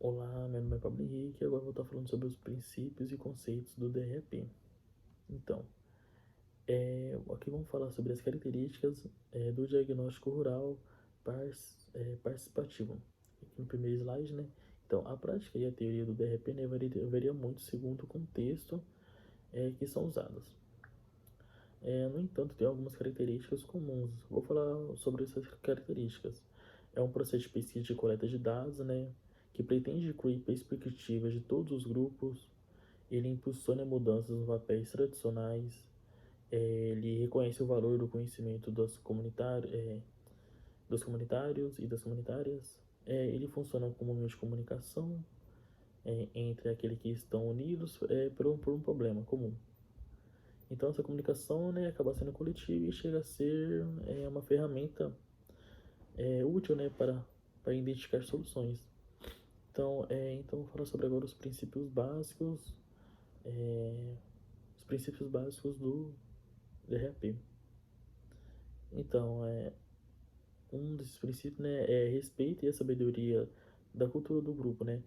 Olá, meu nome é Pablo Henrique e agora eu vou estar falando sobre os princípios e conceitos do DRP. Então, aqui vamos falar sobre as características do diagnóstico rural participativo. Aqui no primeiro slide, né? Então, a prática e a teoria do DRP, né, varia muito segundo o contexto que são usadas. No entanto, tem algumas características comuns. Vou falar sobre essas características. É um processo de pesquisa de coleta de dados, né, que pretende incluir perspectivas de todos os grupos. Ele impulsiona mudanças nos papéis tradicionais. Ele reconhece o valor do conhecimento dos comunitários e das comunitárias. Ele funciona como meio de comunicação entre aqueles que estão unidos por um problema comum. Então, essa comunicação, né, acaba sendo coletiva e chega a ser uma ferramenta útil, né, para identificar soluções. Então, vou falar sobre agora os princípios básicos do DRAP. Então, um desses princípios, né, é respeito e a sabedoria da cultura do grupo, né,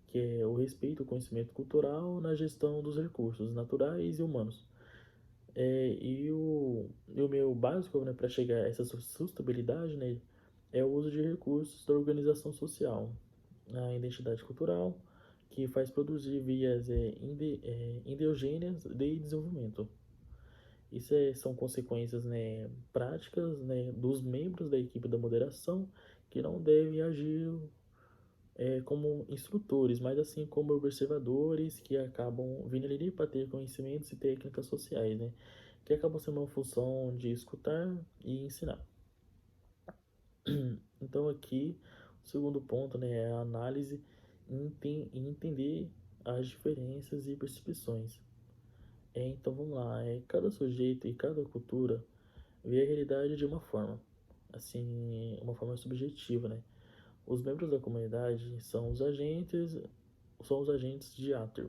que é o respeito ao conhecimento cultural na gestão dos recursos naturais e humanos. E o meu básico, né, para chegar a essa sustentabilidade, né, é o uso de recursos da organização social, a identidade cultural, que faz produzir vias endogêneas de desenvolvimento. Isso são consequências, né, práticas, né, dos membros da equipe da moderação que não devem agir como instrutores, mas assim como observadores que acabam vindo ali para ter conhecimentos e técnicas sociais, né, que acabam sendo uma função de escutar e ensinar. Então aqui, o segundo ponto, né, é a análise e entender as diferenças e percepções. Então vamos lá, cada sujeito e cada cultura vê a realidade de uma forma, assim, uma forma subjetiva, né? Os membros da comunidade são os agentes de Ater,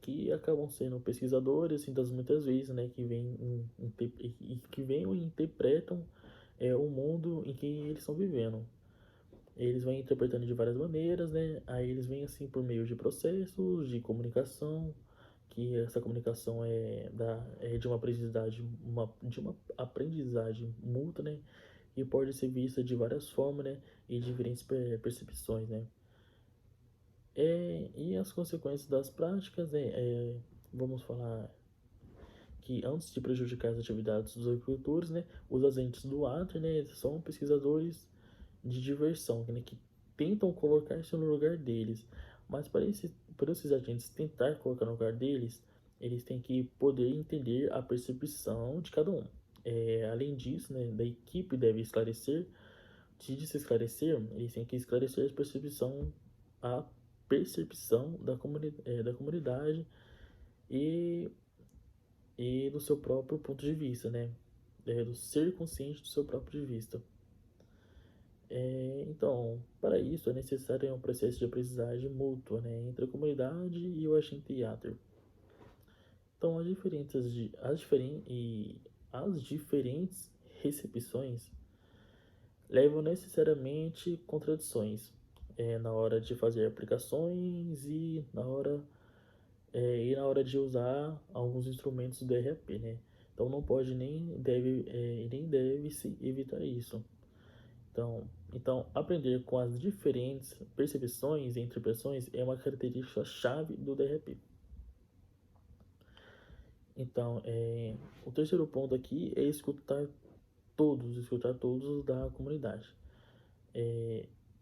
que acabam sendo pesquisadores, assim, das muitas vezes, né, que vêm e interpretam o mundo em que eles estão vivendo. Eles vão interpretando de várias maneiras, né? Aí eles vêm assim por meio de processos de comunicação, que essa comunicação é de uma aprendizagem mútua, né? E pode ser vista de várias formas, né? E diferentes percepções, né? E as consequências das práticas, né? Vamos falar que antes de prejudicar as atividades dos agricultores, né? Os agentes do ATR, né? São pesquisadores de diversão, né, que tentam colocar-se no lugar deles. Mas para esses agentes tentar colocar no lugar deles, eles têm que poder entender a percepção de cada um. Além disso, né, da equipe deve esclarecer, de se esclarecer, eles têm que esclarecer a percepção da comunidade e, e do seu próprio ponto de vista, né? Do ser consciente do seu próprio de vista. Então, para isso é necessário um processo de aprendizagem mútua, né, entre a comunidade e o agente teatro. Então, as diferentes recepções levam necessariamente contradições na hora de fazer aplicações e na hora de usar alguns instrumentos do RAP, né? Então, não pode nem deve se evitar isso. Então, aprender com as diferentes percepções e interpretações é uma característica chave do DRP. Então, o terceiro ponto aqui é escutar todos da comunidade.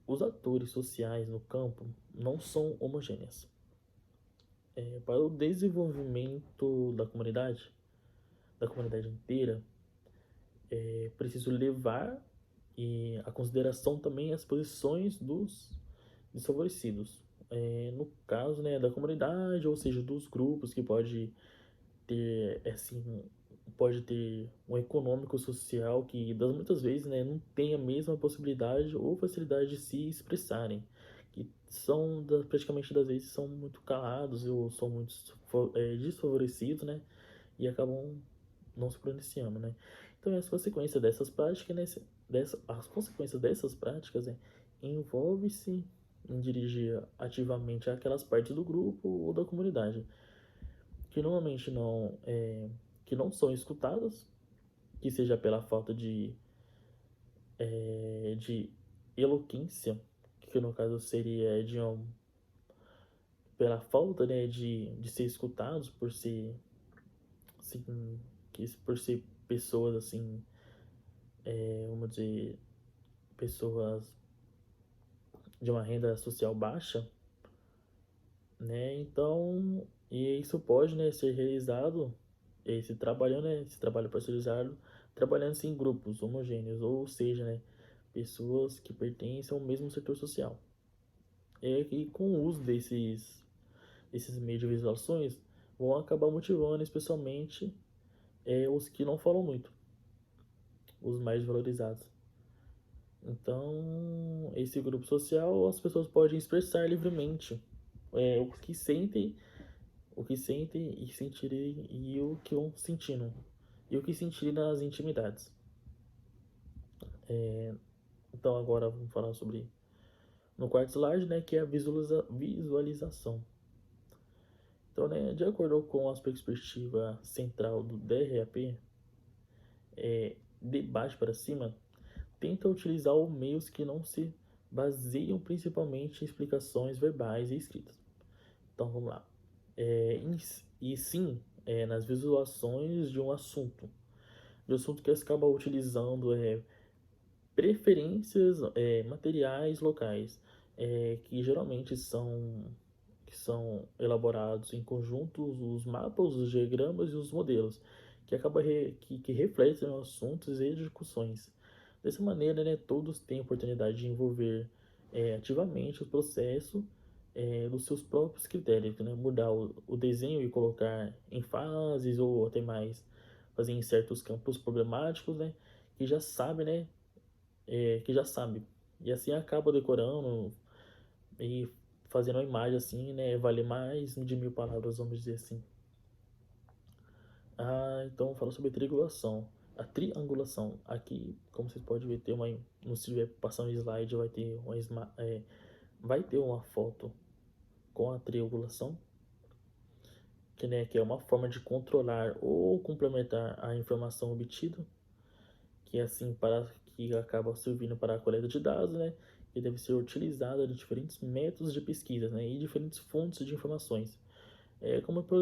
Os atores sociais no campo não são homogêneos. Para o desenvolvimento da comunidade inteira, é preciso levar a consideração também as posições dos desfavorecidos. No caso, né, da comunidade, ou seja, dos grupos que pode ter um econômico social que das muitas vezes, né, não tem a mesma possibilidade ou facilidade de se expressarem, que praticamente das vezes são muito calados ou são muito desfavorecidos, né, e acabam não se pronunciando, né. Então as consequências dessas práticas, né, as consequências dessas práticas envolve-se em dirigir ativamente aquelas partes do grupo ou da comunidade que normalmente que não são escutadas, que seja pela falta de eloquência, que no caso seria pela falta, né, de ser escutados por ser, assim, por ser pessoas assim, vamos dizer, pessoas de uma renda social baixa, né? Então, e isso pode, né, ser realizado, esse trabalho pode ser realizado trabalhando-se em grupos homogêneos, ou seja, né, pessoas que pertencem ao mesmo setor social. E com o uso esses meios de visualizações vão acabar motivando especialmente os que não falam muito, os mais valorizados. Então, esse grupo social, as pessoas podem expressar livremente o que sentem, e sentirem e o que vão sentindo e o que sentirem nas intimidades. Então, agora vamos falar sobre no quarto slide, né, que é a visualização. Então, né, de acordo com a perspectiva central do DRAP, de baixo para cima, tenta utilizar os meios que não se baseiam principalmente em explicações verbais e escritas. Então vamos lá. E sim, nas visualizações de um assunto que acaba utilizando preferências materiais locais, que geralmente que são elaborados em conjuntos os mapas, os diagramas e os modelos, que que refletem os assuntos e discussões. Dessa maneira, né, todos têm a oportunidade de envolver ativamente o processo dos seus próprios critérios, né, mudar o desenho e colocar em fases ou até mais fazer em certos campos problemáticos, né, que já sabe, né, que já sabe. E assim acaba decorando e fazendo uma imagem assim, né, vale mais de 1000 palavras, vamos dizer assim. Então fala sobre triangulação. A triangulação. Aqui, como vocês podem ver, se estiver passando slide, vai ter uma foto com a triangulação, que é uma forma de controlar ou complementar a informação obtida, que assim que acaba servindo para a coleta de dados, né? E deve ser utilizada de diferentes métodos de pesquisa, né? E diferentes fontes de informações. Como por